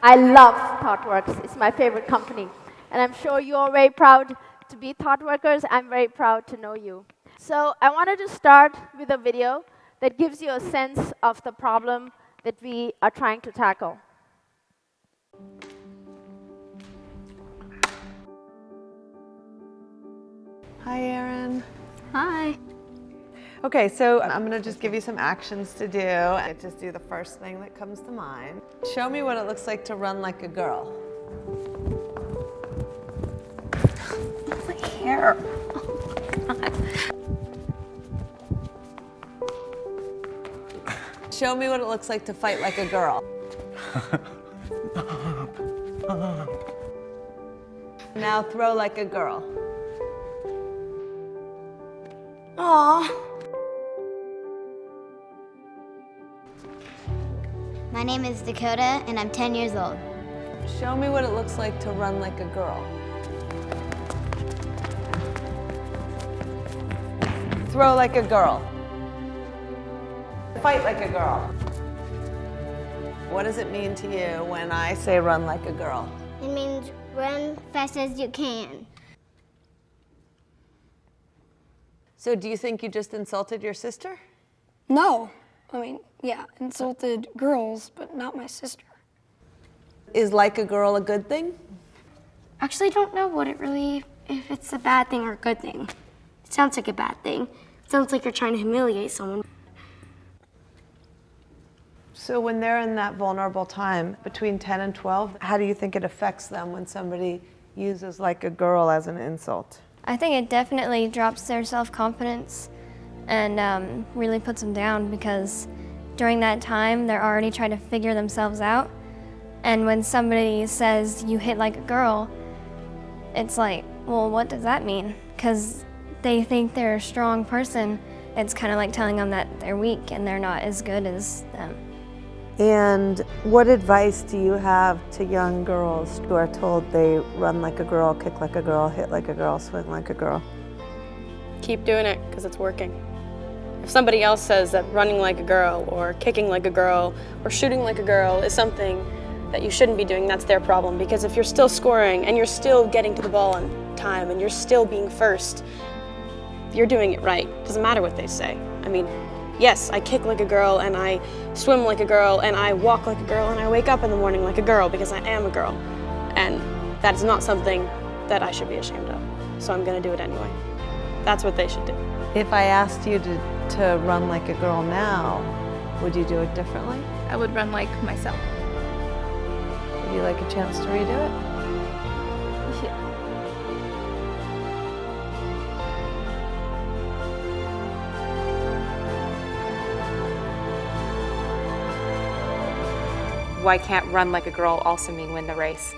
I love ThoughtWorks. It's my favorite company. And I'm sure you're very proud to be ThoughtWorkers. I'm very proud to know you. So I wanted to start with a video that gives you a sense of the problem that we are trying to tackle. Hi, Erin. Hi. Okay, so I'm going to just give you some actions to do. I just do the first thing that comes to mind. Show me what it looks like to run like a girl. My hair. Show me what it looks like to fight like a girl. Now throw like a girl. Aww. My name is Dakota, and I'm 10 years old. Show me what it looks like to run like a girl. Throw like a girl. Fight like a girl. What does it mean to you when I say run like a girl? It means run fast as you can. So do you think you just insulted your sister? No. I mean, yeah, insulted girls, but not my sister. Is like a girl a good thing? Actually, don't know if it's a bad thing or a good thing. It sounds like a bad thing. It sounds like you're trying to humiliate someone. So when they're in that vulnerable time between 10 and 12, how do you think it affects them when somebody uses like a girl as an insult? I think it definitely drops their self-confidence and really puts them down, because during that time they're already trying to figure themselves out, and when somebody says you hit like a girl, it's like, well, what does that mean? Because they think they're a strong person. It's kind of like telling them that they're weak and they're not as good as them. And what advice do you have to young girls who are told they run like a girl, kick like a girl, hit like a girl, swing like a girl? Keep doing it, because it's working. If somebody else says that running like a girl or kicking like a girl or shooting like a girl is something that you shouldn't be doing, that's their problem. Because if you're still scoring and you're still getting to the ball on time and you're still being first, you're doing it right. It doesn't matter what they say. I mean, yes, I kick like a girl and I swim like a girl and I walk like a girl and I wake up in the morning like a girl because I am a girl. And that is not something that I should be ashamed of. So I'm going to do it anyway. That's what they should do. If I asked you to run like a girl now, would you do it differently? I would run like myself. Would you like a chance to redo it? Yeah. Why can't run like a girl also mean win the race?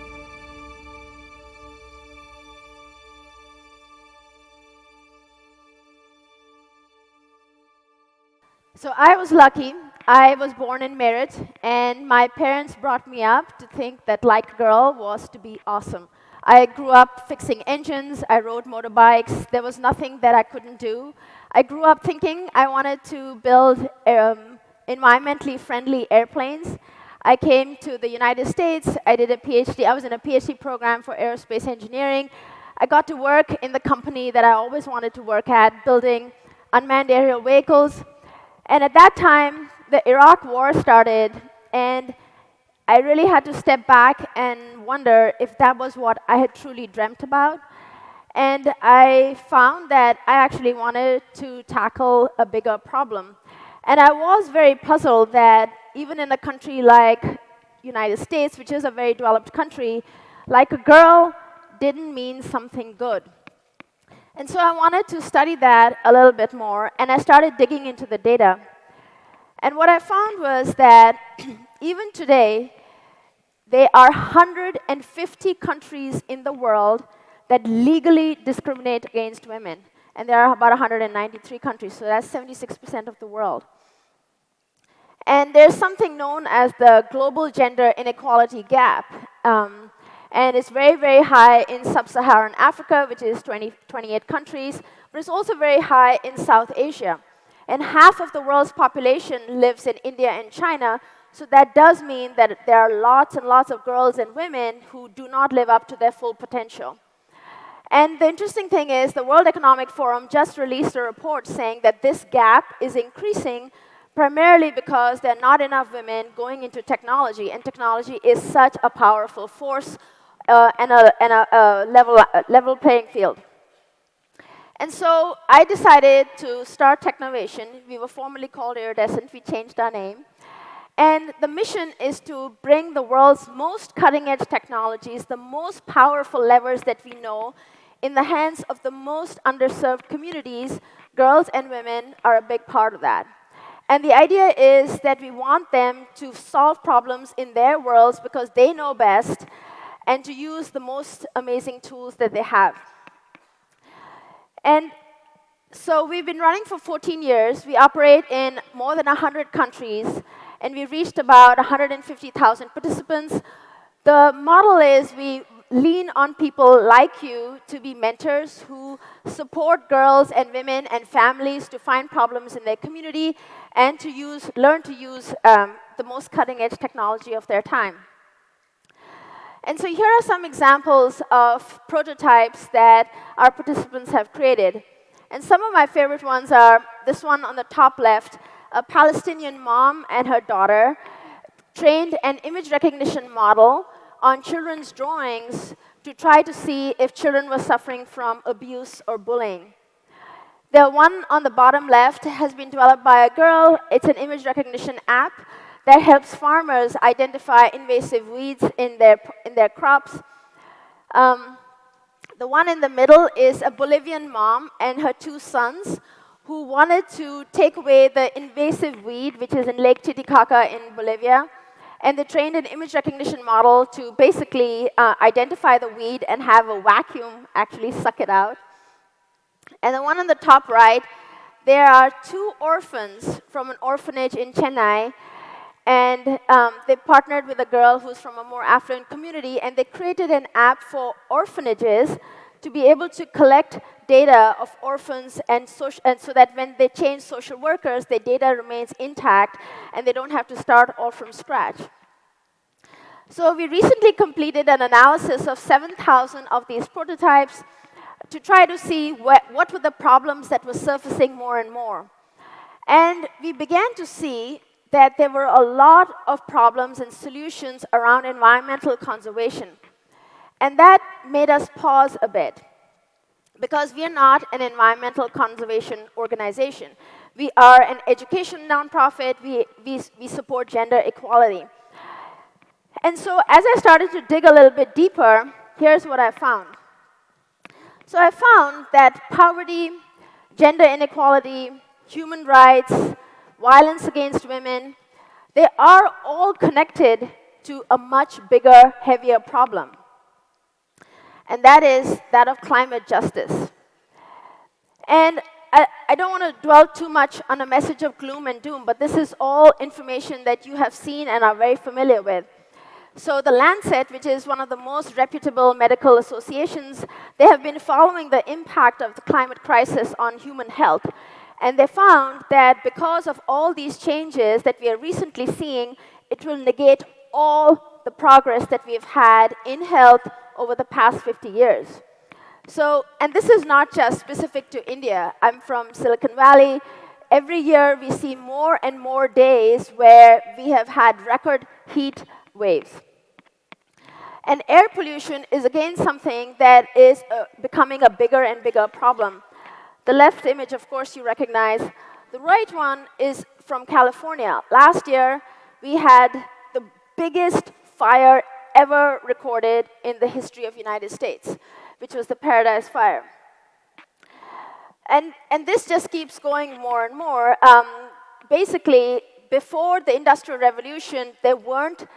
So I was lucky. I was born in merit, and my parents brought me up to think that like a girl was to be awesome. I grew up fixing engines, I rode motorbikes, there was nothing that I couldn't do. I grew up thinking I wanted to build environmentally friendly airplanes. I came to the United States, I did a PhD, I was in a PhD program for aerospace engineering. I got to work in the company that I always wanted to work at, building unmanned aerial vehicles. And at that time, the Iraq War started, and I really had to step back and wonder if that was what I had truly dreamt about. And I found that I actually wanted to tackle a bigger problem. And I was very puzzled that even in a country like United States, which is a very developed country, like a girl didn't mean something good. And so I wanted to study that a little bit more, and I started digging into the data. And what I found was that even today, there are 150 countries in the world that legally discriminate against women. And there are about 193 countries, so that's 76% of the world. And there's something known as the global gender inequality gap. And it's very, very high in sub-Saharan Africa, which is 28 countries, but it's also very high in South Asia. And half of the world's population lives in India and China, So that does mean that there are lots and lots of girls and women who do not live up to their full potential. And the interesting thing is the World Economic Forum just released a report saying that this gap is increasing primarily because there are not enough women going into technology, and technology is such a powerful force and a level playing field. And so I decided to start Technovation. We were formerly called Iridescent. We changed our name. And the mission is to bring the world's most cutting-edge technologies, the most powerful levers that we know, in the hands of the most underserved communities. Girls and women are a big part of that. And the idea is that we want them to solve problems in their worlds because they know best, and to use the most amazing tools that they have. And so we've been running for 14 years. We operate in more than 100 countries, and we reached about 150,000 participants. The model is we lean on people like you to be mentors who support girls and women and families to find problems in their community and to learn to use the most cutting-edge technology of their time. And so here are some examples of prototypes that our participants have created. And some of my favorite ones are this one on the top left. A Palestinian mom and her daughter trained an image recognition model on children's drawings to try to see if children were suffering from abuse or bullying. The one on the bottom left has been developed by a girl. It's an image recognition app that helps farmers identify invasive weeds in their crops. The one in the middle is a Bolivian mom and her 2 sons who wanted to take away the invasive weed, which is in Lake Titicaca in Bolivia. And they trained an image recognition model to basically identify the weed and have a vacuum actually suck it out. And the one on the top right, there are 2 orphans from an orphanage in Chennai. And they partnered with a girl who's from a more affluent community, and they created an app for orphanages to be able to collect data of orphans and so that when they change social workers, their data remains intact and they don't have to start all from scratch. So we recently completed an analysis of 7,000 of these prototypes to try to see what were the problems that were surfacing more and more. And we began to see that there were a lot of problems and solutions around environmental conservation. And that made us pause a bit, because we are not an environmental conservation organization. We are an education nonprofit. We support gender equality. And so as I started to dig a little bit deeper, here's what I found. So I found that poverty, gender inequality, human rights, violence against women, they are all connected to a much bigger, heavier problem. And that is that of climate justice. And I don't want to dwell too much on a message of gloom and doom, but this is all information that you have seen and are very familiar with. So the Lancet, which is one of the most reputable medical associations, they have been following the impact of the climate crisis on human health. And they found that because of all these changes that we are recently seeing, it will negate all the progress that we've had in health over the past 50 years. So, and this is not just specific to India. I'm from Silicon Valley. Every year we see more and more days where we have had record heat waves. And air pollution is again something that is becoming a bigger and bigger problem. The left image, of course, you recognize. The right one is from California. Last year, we had the biggest fire ever recorded in the history of the United States, which was the Paradise Fire. And this just keeps going more and more. Basically, before the Industrial Revolution, there weren't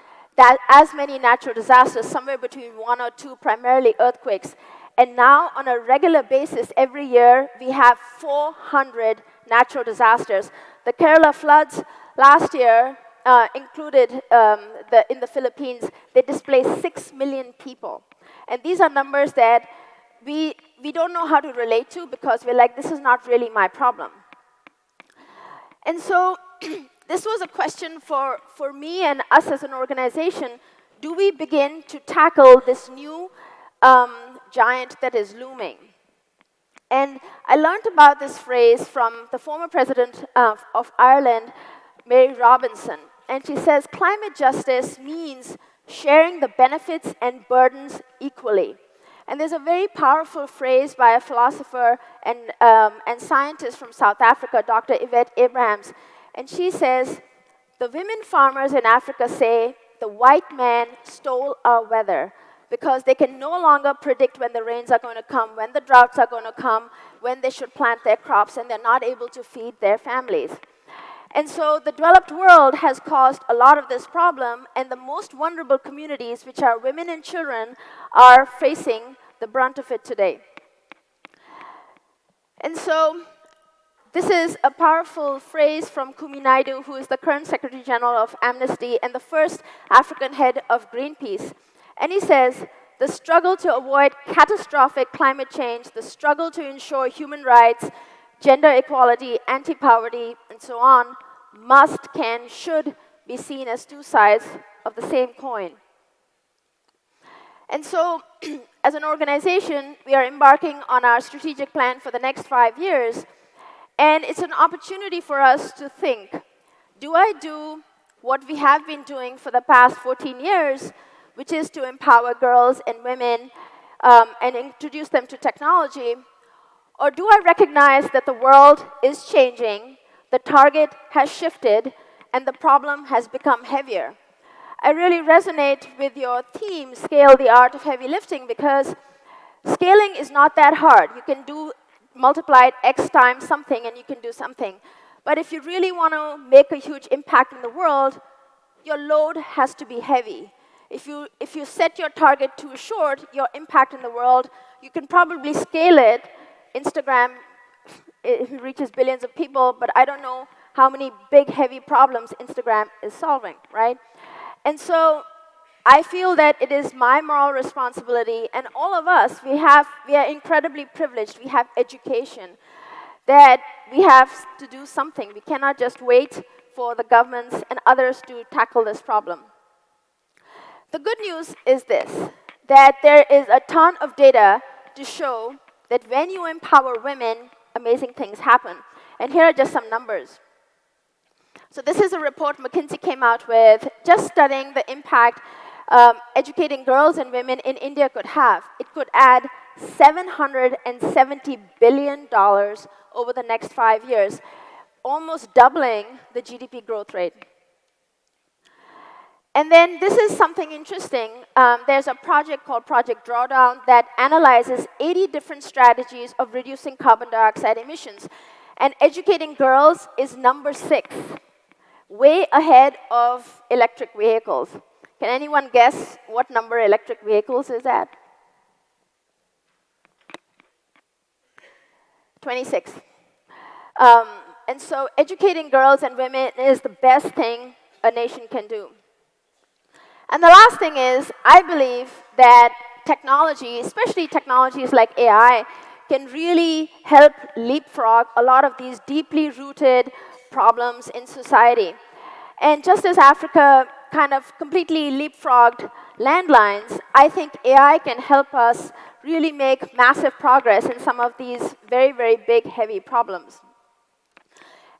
as many natural disasters, somewhere between 1 or 2, primarily earthquakes. And now, on a regular basis, every year, we have 400 natural disasters. The Kerala floods last year included in the Philippines, they displaced 6 million people. And these are numbers that we don't know how to relate to because we're like, this is not really my problem. And so this was a question for me and us as an organization. Do we begin to tackle this new giant that is looming? And I learned about this phrase from the former president of Ireland, Mary Robinson. And she says, climate justice means sharing the benefits and burdens equally. And there's a very powerful phrase by a philosopher and scientist from South Africa, Dr. Yvette Abrahams. And she says, the women farmers in Africa say, the white man stole our weather, because they can no longer predict when the rains are going to come, when the droughts are going to come, when they should plant their crops, and they're not able to feed their families. And so the developed world has caused a lot of this problem, and the most vulnerable communities, which are women and children, are facing the brunt of it today. And so this is a powerful phrase from Kumi Naidoo, who is the current Secretary General of Amnesty and the first African head of Greenpeace. And he says, the struggle to avoid catastrophic climate change, the struggle to ensure human rights, gender equality, anti-poverty, and so on, must, can, should be seen as two sides of the same coin. And so, as an organization, we are embarking on our strategic plan for the next 5 years, and it's an opportunity for us to think, do I do what we have been doing for the past 14 years, which is to empower girls and women and introduce them to technology? Or do I recognize that the world is changing, the target has shifted, and the problem has become heavier? I really resonate with your theme, Scale the Art of Heavy Lifting, because scaling is not that hard. You can multiply it X times something, and you can do something. But if you really want to make a huge impact in the world, your load has to be heavy. If you set your target too short, your impact in the world, you can probably scale it. Instagram, it reaches billions of people, but I don't know how many big, heavy problems Instagram is solving, right? And so I feel that it is my moral responsibility, and all of us, we are incredibly privileged. We have education, that we have to do something. We cannot just wait for the governments and others to tackle this problem. The good news is this, that there is a ton of data to show that when you empower women, amazing things happen. And here are just some numbers. So this is a report McKinsey came out with, just studying the impact educating girls and women in India could have. It could add $770 billion over the next 5 years, almost doubling the GDP growth rate. And then this is something interesting. There's a project called Project Drawdown that analyzes 80 different strategies of reducing carbon dioxide emissions. And educating girls is number 6, way ahead of electric vehicles. Can anyone guess what number electric vehicles is at? 26. And so educating girls and women is the best thing a nation can do. And the last thing is, I believe that technology, especially technologies like AI, can really help leapfrog a lot of these deeply rooted problems in society. And just as Africa kind of completely leapfrogged landlines, I think AI can help us really make massive progress in some of these very, very big, heavy problems.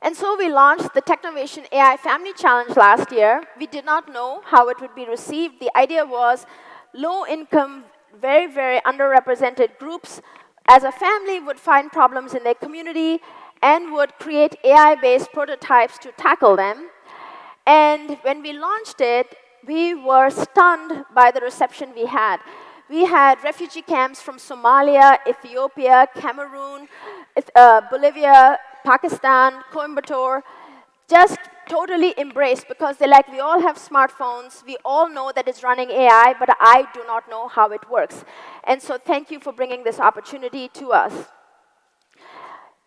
And so we launched the Technovation AI Family Challenge last year. We did not know how it would be received. The idea was low-income, very, very underrepresented groups as a family would find problems in their community and would create AI-based prototypes to tackle them. And when we launched it, we were stunned by the reception we had. We had refugee camps from Somalia, Ethiopia, Cameroon, Bolivia, Pakistan, Coimbatore, just totally embraced, because they're like, we all have smartphones, we all know that it's running AI, but I do not know how it works. And so thank you for bringing this opportunity to us.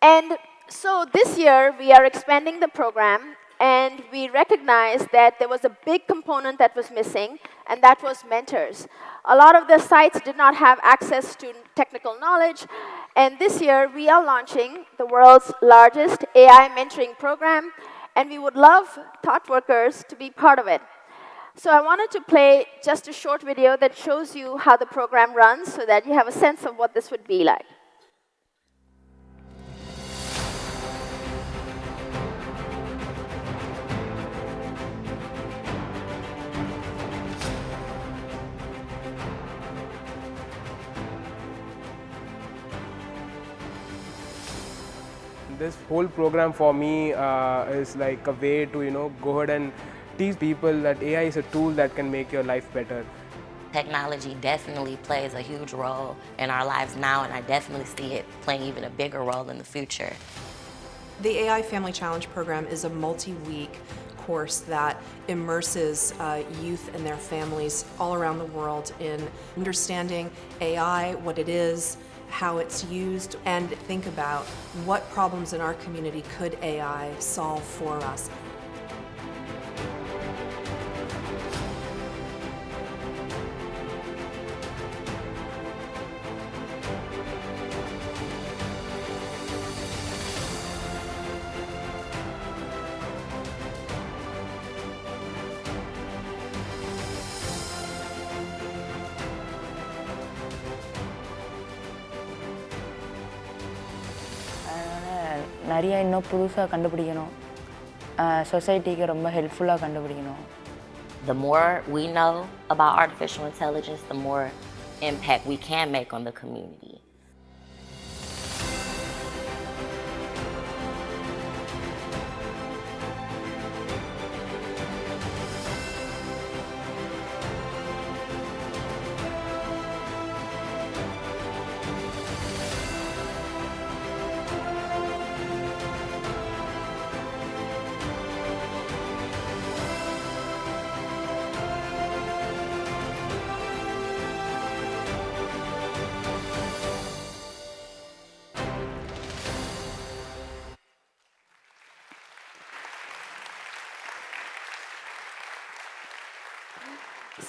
And so this year, we are expanding the program, and we recognized that there was a big component that was missing, and that was mentors. A lot of the sites did not have access to technical knowledge, and this year we are launching the world's largest AI mentoring program, and we would love thought workers to be part of it. So I wanted to play just a short video that shows you how the program runs so that you have a sense of what this would be like. This whole program for me is like a way to go ahead and teach people that AI is a tool that can make your life better. Technology definitely plays a huge role in our lives now, and I definitely see it playing even a bigger role in the future. The AI Family Challenge program is a multi-week course that immerses youth and their families all around the world in understanding AI, what it is, how it's used, and think about what problems in our community could AI solve for us. நிறைய இன்னும் புதுசாக கண்டுபிடிக்கணும் சொசைட்டிக்கு ரொம்ப ஹெல்ப்ஃபுல்லாக கண்டுபிடிக்கணும். The more we know about artificial intelligence, the more impact we can make on the community.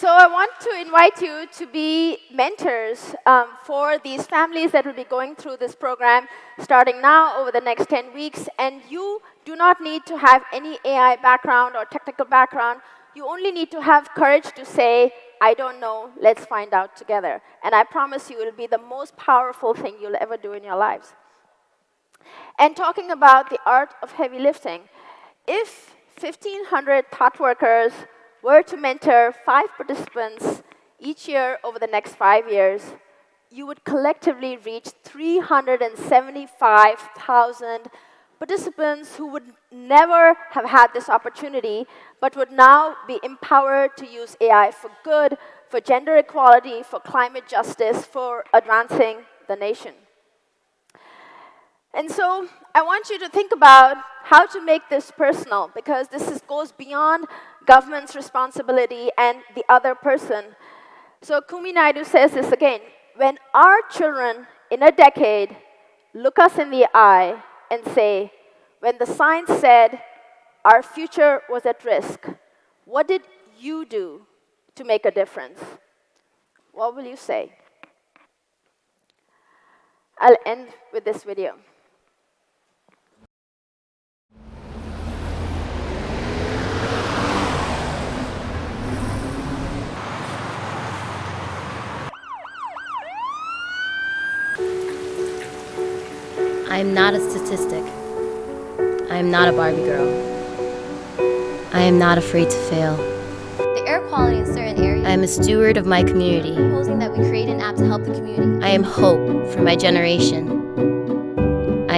So I want to invite you to be mentors for these families that will be going through this program starting now over the next 10 weeks. And you do not need to have any AI background or technical background. You only need to have courage to say, I don't know, let's find out together. And I promise you, it will be the most powerful thing you'll ever do in your lives. And talking about the art of heavy lifting, if 1,500 thought workers were to mentor 5 participants each year over the next 5 years, you would collectively reach 375,000 participants who would never have had this opportunity, but would now be empowered to use AI for good, for gender equality, for climate justice, for advancing the nation. And so I want you to think about how to make this personal, because this goes beyond government's responsibility and the other person. So Kumi Naidu says this again: when our children in a decade look us in the eye and say, when the science said our future was at risk, what did you do to make a difference? What will you say? I'll end with this video. I am not a statistic. I am not a Barbie girl. I am not afraid to fail. The air quality in certain areas. I am a steward of my community. Proposing that we create an app to help the community. I am hope for my generation.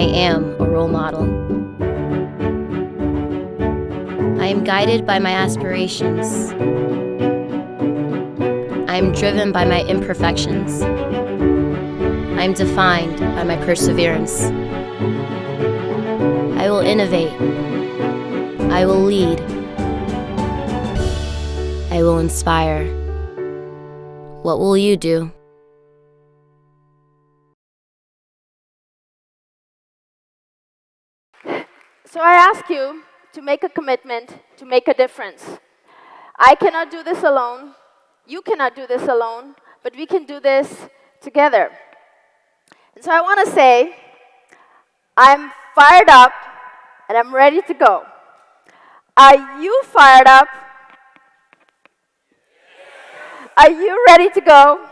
I am a role model. I am guided by my aspirations. I am driven by my imperfections. I am defined by my perseverance. I will innovate. I will lead. I will inspire. What will you do? So I ask you to make a commitment to make a difference. I cannot do this alone. You cannot do this alone, but we can do this together. And so I want to say, I'm fired up and I'm ready to go. Are you fired up? Are you ready to go?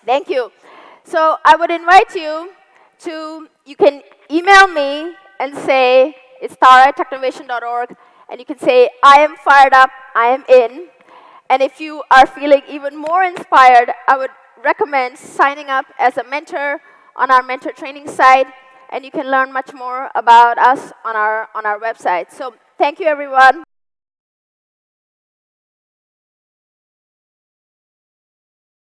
Thank you. So I would invite you to, you can email me and say, it's tara@technovation.org, and you can say, I am fired up, I am in. And if you are feeling even more inspired, I would recommend signing up as a mentor on our mentor training site, and you can learn much more about us on our website. So thank you, everyone.